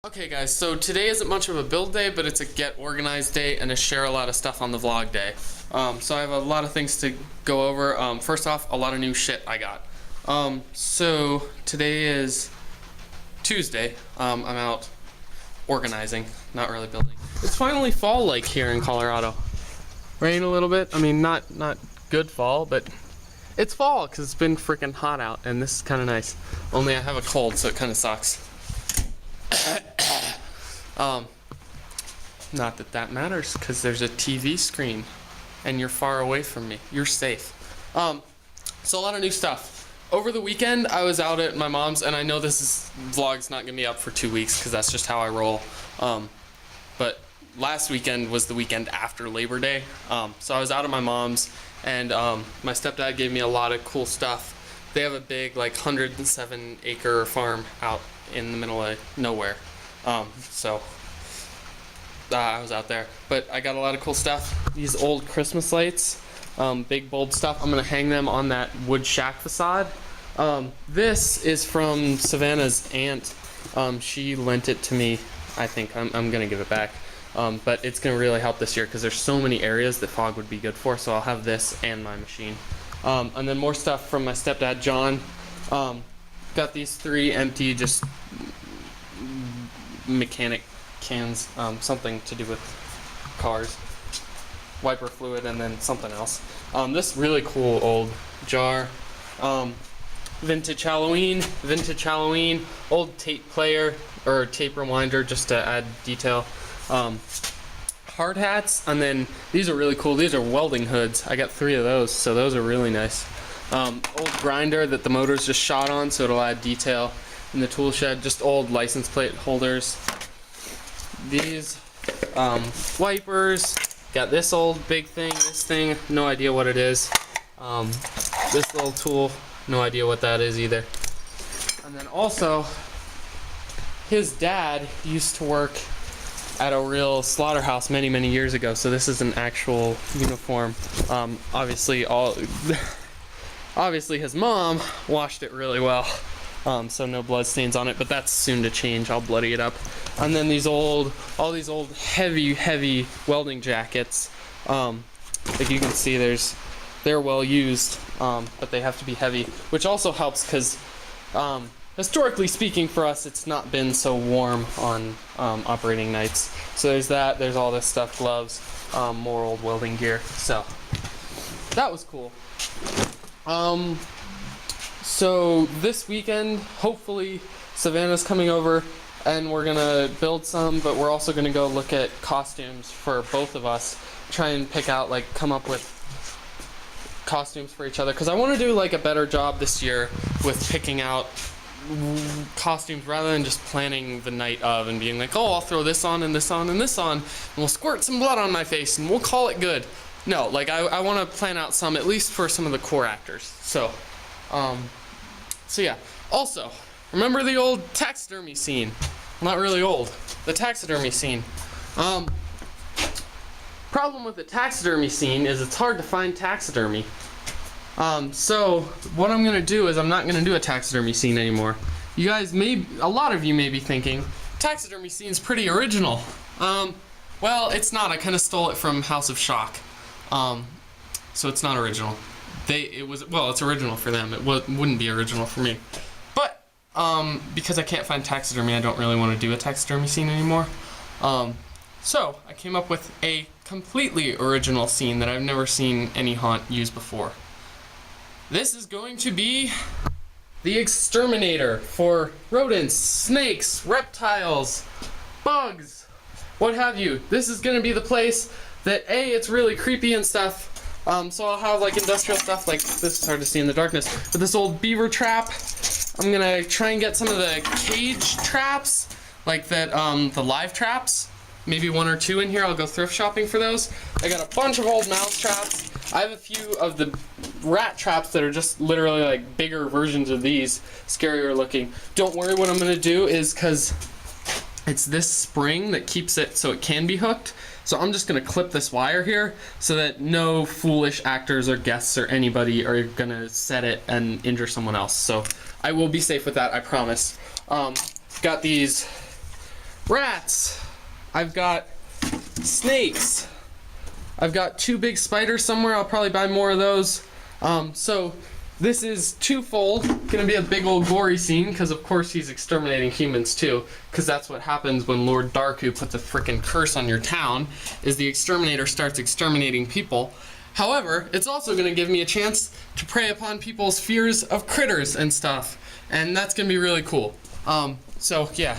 Okay guys, so today isn't much of a build day, but it's a get organized day and a share a lot of stuff on the vlog day. So I have a lot of things to go over. First off, a lot of new shit I got. So today is Tuesday. I'm out organizing, not really building. It's finally fall-like here in Colorado. Rain a little bit. I mean, not good fall, but it's fall because it's been freaking hot out, and this is kind of nice. Only I have a cold, so it kind of sucks. Not that that matters, because there's a TV screen and you're far away from me. You're safe. So a lot of new stuff. Over the weekend, I was out at my mom's, and I know vlog's not gonna be up for 2 weeks because that's just how I roll. But last weekend was the weekend after Labor Day. So I was out at my mom's, and my stepdad gave me a lot of cool stuff. They have a big, like, 107-acre farm out in the middle of nowhere. I was out there, but I got a lot of cool stuff. These old Christmas lights, big bold stuff. I'm gonna hang them on that wood shack facade. This is from Savannah's aunt. She lent it to me. I think I'm gonna give it back. But it's gonna really help this year because there's so many areas that fog would be good for. So I'll have this and my machine. And then more stuff from my stepdad, John. Got these 3 empty, just mechanic cans, something to do with cars, wiper fluid, and then something else. This really cool old jar, vintage Halloween, old tape player or tape rewinder just to add detail, hard hats, and then these are really cool. These are welding hoods. I got 3 of those, so those are really nice. Old grinder that the motor's just shot on, so it'll add detail in the tool shed. Just old license plate holders. These wipers. Got this old big thing, this thing, no idea what it is. This little tool, no idea what that is either. And then also, his dad used to work at a real slaughterhouse many years ago, so this is an actual uniform. Obviously his mom washed it really well. So no blood stains on it, but that's soon to change. I'll bloody it up. And then all these old heavy welding jackets. Like you can see, they're well used, but they have to be heavy, which also helps because historically speaking for us, it's not been so warm on operating nights. So there's that. There's all this stuff, gloves, more old welding gear. So that was cool. So this weekend, hopefully, Savannah's coming over and we're gonna build some, but we're also gonna go look at costumes for both of us. Try and pick out, like, come up with costumes for each other. Because I want to do, like, a better job this year with picking out costumes rather than just planning the night of and being like, oh, I'll throw this on and this on and this on, and we'll squirt some blood on my face and we'll call it good. No, like, I want to plan out some, at least for some of the core actors. So yeah. Also, remember the old taxidermy scene? Not really old. The taxidermy scene. Problem with the taxidermy scene is it's hard to find taxidermy. So what I'm gonna do is I'm not gonna do a taxidermy scene anymore. You guys a lot of you may be thinking, taxidermy scene's pretty original. Well, it's not. I kind of stole it from House of Shock. So it's not original. It's original for them. It wouldn't be original for me. But, because I can't find taxidermy, I don't really want to do a taxidermy scene anymore. So I came up with a completely original scene that I've never seen any haunt use before. This is going to be the exterminator for rodents, snakes, reptiles, bugs, what have you. This is going to be the place that, it's really creepy and stuff. So I'll have, like, industrial stuff, like, this is hard to see in the darkness, but this old beaver trap. I'm gonna try and get some of the cage traps, like that, the live traps. Maybe 1 or 2 in here. I'll go thrift shopping for those. I got a bunch of old mouse traps. I have a few of the rat traps that are just literally, like, bigger versions of these, scarier looking. Don't worry, what I'm gonna do is, because it's this spring that keeps it so it can be hooked. So I'm just gonna clip this wire here so that no foolish actors or guests or anybody are gonna set it and injure someone else. So I will be safe with that, I promise. Got these rats. I've got snakes. I've got 2 big spiders somewhere. I'll probably buy more of those. So this is twofold. Gonna be a big old gory scene because of course he's exterminating humans too, because that's what happens when Lord Darku puts a frickin' curse on your town, is the exterminator starts exterminating people. However, it's also gonna give me a chance to prey upon people's fears of critters and stuff, and that's gonna be really cool. So yeah.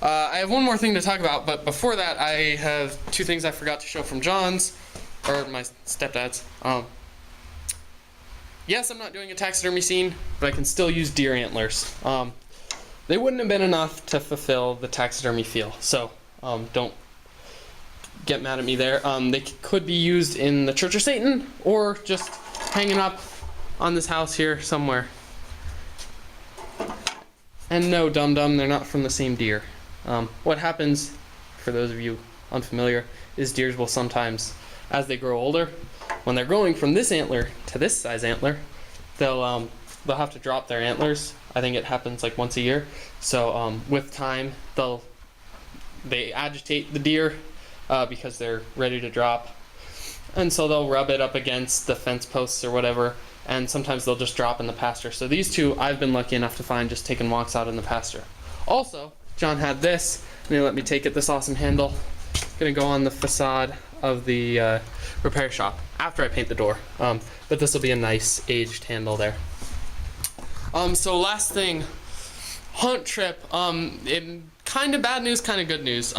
I have one more thing to talk about, but before that I have 2 things I forgot to show from John's, or my stepdad's. Yes, I'm not doing a taxidermy scene, but I can still use deer antlers. They wouldn't have been enough to fulfill the taxidermy feel, so don't get mad at me there. They could be used in the Church of Satan, or just hanging up on this house here somewhere. And no, dum-dum, they're not from the same deer. What happens, for those of you unfamiliar, is deers will sometimes, as they grow older, when they're going from this antler to this size antler, they'll have to drop their antlers. I think it happens like once a year. So with time, they agitate the deer because they're ready to drop, and so they'll rub it up against the fence posts or whatever, and sometimes they'll just drop in the pasture. So these 2 I've been lucky enough to find just taking walks out in the pasture. Also, John had this, and he let me take it, this awesome handle. Gonna go on the facade of the repair shop after I paint the door, but this will be a nice aged handle there. So last thing, hunt trip. Kind of bad news, kind of good news.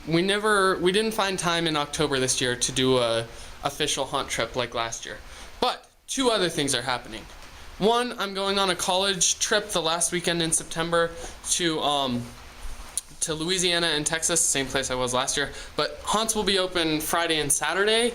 We didn't find time in October this year to do a official hunt trip like last year, but 2 other things are happening. One, I'm going on a college trip the last weekend in September to Louisiana and Texas, same place I was last year. But hunts will be open Friday and Saturday,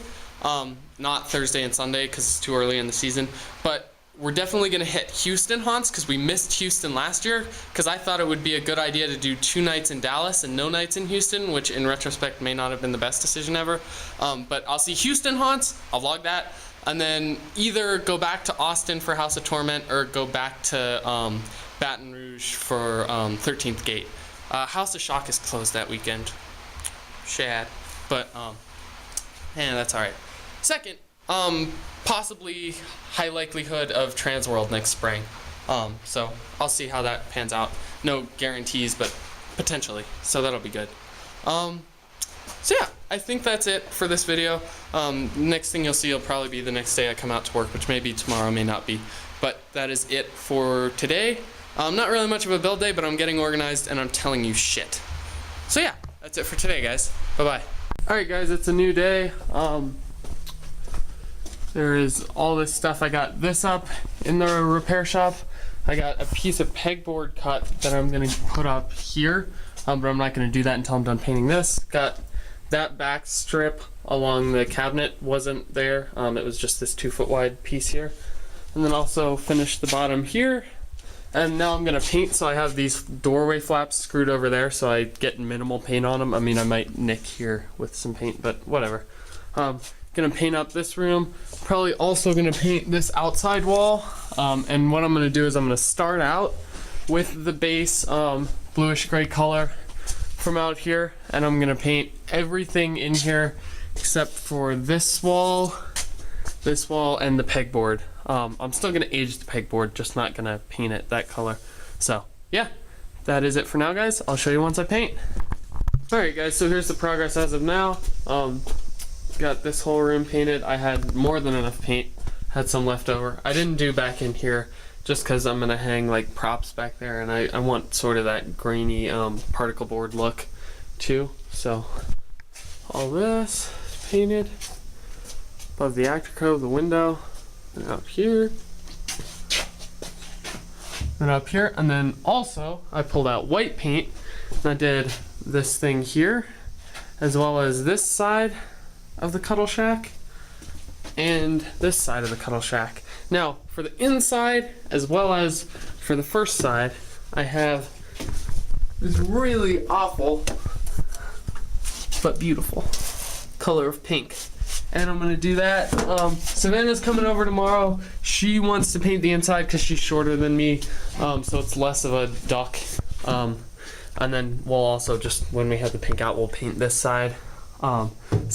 not Thursday and Sunday because it's too early in the season. But we're definitely going to hit Houston hunts because we missed Houston last year, because I thought it would be a good idea to do 2 nights in Dallas and no nights in Houston, which in retrospect may not have been the best decision ever. But I'll see Houston hunts, I'll vlog that, and then either go back to Austin for House of Torment or go back to Baton Rouge for 13th Gate. House of Shock is closed that weekend. Shad. But, that's alright. Second, possibly high likelihood of Transworld next spring. So I'll see how that pans out. No guarantees, but potentially. So that'll be good. So yeah, I think that's it for this video. Next thing you'll see will probably be the next day I come out to work, which may be tomorrow, may not be. But that is it for today. Not really much of a build day, but I'm getting organized and I'm telling you shit. So yeah, that's it for today, guys. Bye-bye. Alright guys, it's a new day. There is all this stuff. I got this up in the repair shop. I got a piece of pegboard cut that I'm gonna put up here, but I'm not gonna do that until I'm done painting this. Got that back strip along the cabinet wasn't there. It was just this 2-foot wide piece here. And then also finished the bottom here. And now I'm gonna paint, so I have these doorway flaps screwed over there so I get minimal paint on them. I mean, I might nick here with some paint, but whatever. Gonna paint up this room. Probably also gonna paint this outside wall. And what I'm gonna do is I'm gonna start out with the base bluish gray color from out here, and I'm gonna paint everything in here except for this wall, and the pegboard. I'm still gonna age the pegboard, just not gonna paint it that color. So yeah, that is it for now, guys. I'll show you once I paint. Alright guys, so here's the progress as of now. Got this whole room painted. I had more than enough paint, had some left over. I didn't do back in here just because I'm gonna hang like props back there, and I want sort of that grainy particle board look too. So all this is painted above the actor cove, the window, and up here, and up here, and then also I pulled out white paint and I did this thing here, as well as this side of the cuddle shack and this side of the cuddle shack. Now for the inside as well as for the first side, I have this really awful but beautiful color of pink, and I'm gonna do that. Savannah's coming over tomorrow. She wants to paint the inside because she's shorter than me, so it's less of a duck. And then we'll also just, when we have the pink out, we'll paint this side. So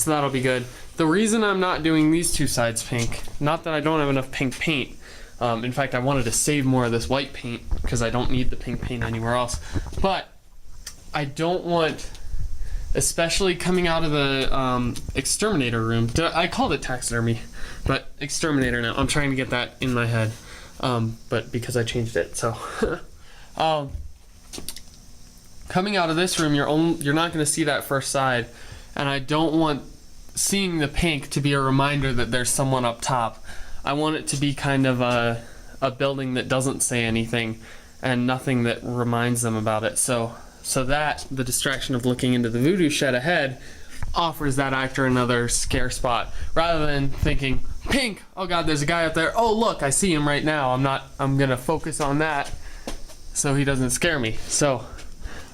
that'll be good. The reason I'm not doing these two sides pink, not that I don't have enough pink paint. In fact, I wanted to save more of this white paint because I don't need the pink paint anywhere else. But I don't want, especially coming out of the exterminator room. I called it taxidermy, but exterminator now. I'm trying to get that in my head, but because I changed it. So coming out of this room, you're not going to see that first side, and I don't want seeing the pink to be a reminder that there's someone up top. I want it to be kind of a building that doesn't say anything and nothing that reminds them about it. So that the distraction of looking into the voodoo shed ahead offers that actor another scare spot, rather than thinking, pink, oh god, there's a guy up there, oh look, I see him right now, I'm gonna focus on that so he doesn't scare me. So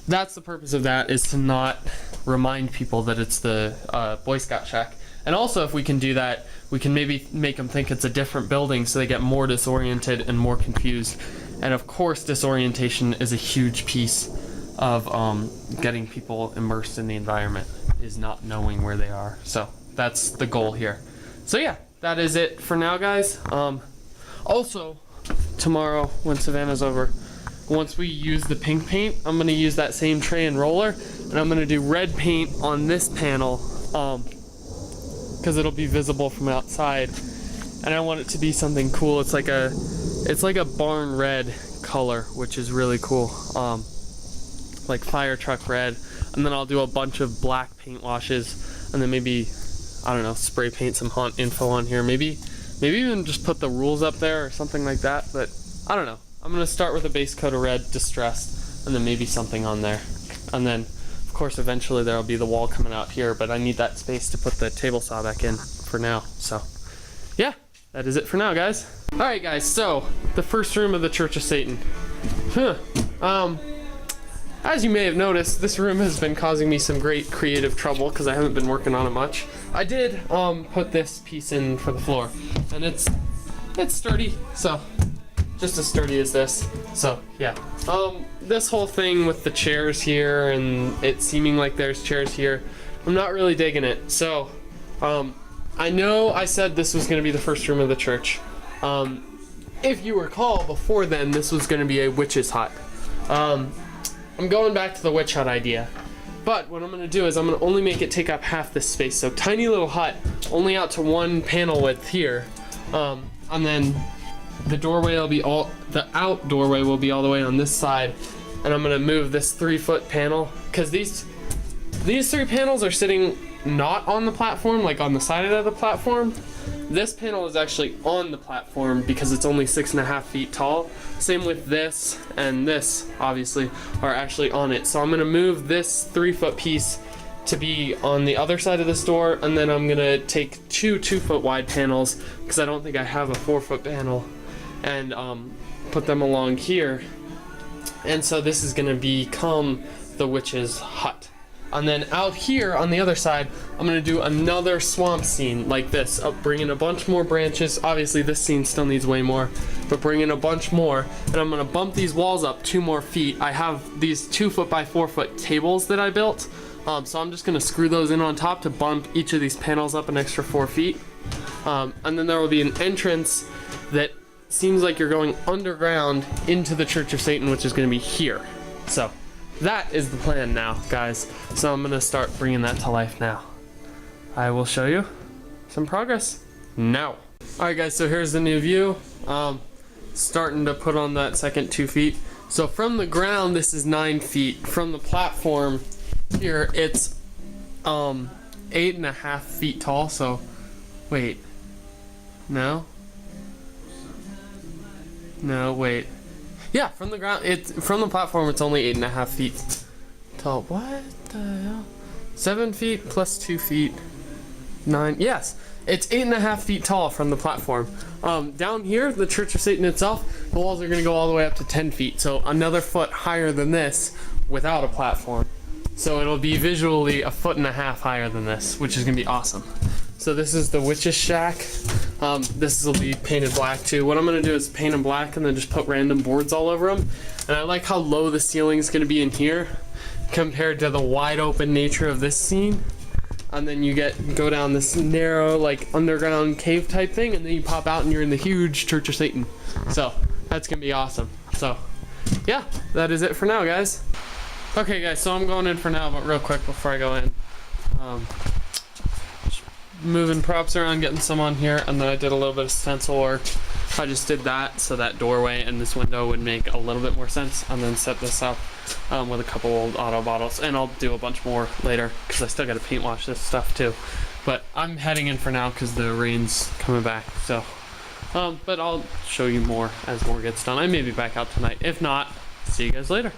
that's the purpose of that, is to not remind people that it's the Boy Scout shack. And also, if we can do that, we can maybe make them think it's a different building so they get more disoriented and more confused. And of course, disorientation is a huge piece of getting people immersed in the environment, is not knowing where they are. So that's the goal here. So yeah, that is it for now, guys. Also, tomorrow when Savannah's over, once we use the pink paint, I'm going to use that same tray and roller, and I'm going to do red paint on this panel because it'll be visible from outside, and I want it to be something cool. It's like a barn red color, which is really cool, like fire truck red. And then I'll do a bunch of black paint washes, and then maybe, I don't know, spray paint some haunt info on here. Maybe even just put the rules up there or something like that, but I don't know. I'm going to start with a base coat of red, distressed, and then maybe something on there. And then, of course, eventually there'll be the wall coming out here, but I need that space to put the table saw back in for now. So, yeah, that is it for now, guys. Alright, guys, so, the first room of the Church of Satan. As you may have noticed, this room has been causing me some great creative trouble because I haven't been working on it much. I did put this piece in for the floor, and it's sturdy, so just as sturdy as this. So yeah, this whole thing with the chairs here and it seeming like there's chairs here, I'm not really digging it. So I know I said this was going to be the first room of the church. If you recall, before then this was going to be a witch's hut. I'm going back to the witch hut idea, but what I'm going to do is I'm going to only make it take up half this space. So tiny little hut, only out to one panel width here, and then the doorway will be the out doorway will be all the way on this side, and I'm going to move this 3-foot panel because these 3 panels are sitting not on the platform, like on the side of the platform. This panel is actually on the platform because it's only 6.5 feet tall. Same with this, and this obviously are actually on it. So I'm going to move this 3-foot piece to be on the other side of this door, and then I'm going to take 2 2-foot wide panels because I don't think I have a 4-foot panel, and put them along here. And so this is going to become the witch's hut. And then out here on the other side, I'm going to do another swamp scene like this, bring in a bunch more branches. Obviously this scene still needs way more, but bring in a bunch more, and I'm going to bump these walls up 2 more feet. I have these 2-foot by 4-foot tables that I built, so I'm just going to screw those in on top to bump each of these panels up an extra 4 feet. And then there will be an entrance that seems like you're going underground into the Church of Satan, which is going to be here. So that is the plan now, guys. So I'm gonna start bringing that to life now. I will show you some progress now. Alright guys, so here's the new view. Starting to put on that second 2 feet. So from the ground, this is 9 feet. From the platform here, it's 8.5 feet tall. So wait, no, wait. Yeah, from the ground, from the platform, it's only 8.5 feet tall. What the hell? 7 feet plus 2 feet, 9. Yes, it's 8.5 feet tall from the platform. Down here, the Church of Satan itself, the walls are going to go all the way up to 10 feet. So another foot higher than this without a platform. So it'll be visually 1.5 feet higher than this, which is going to be awesome. So this is the witch's shack. This will be painted black too. What I'm going to do is paint them black and then just put random boards all over them. And I like how low the ceiling is going to be in here. compared to the wide open nature of this scene. And then you go down this narrow, like, underground cave type thing, and then you pop out and you're in the huge Church of Satan. So that's gonna be awesome. So yeah, that is it for now, guys. Okay guys, so I'm going in for now, but real quick before I go in, just moving props around, getting some on here, and then I did a little bit of stencil work. I just did that so that doorway and this window would make a little bit more sense, and then set this up with a couple old auto bottles, and I'll do a bunch more later because I still got to paint wash this stuff too. But I'm heading in for now because the rain's coming back. So, but I'll show you more as more gets done. I may be back out tonight. If not, see you guys later.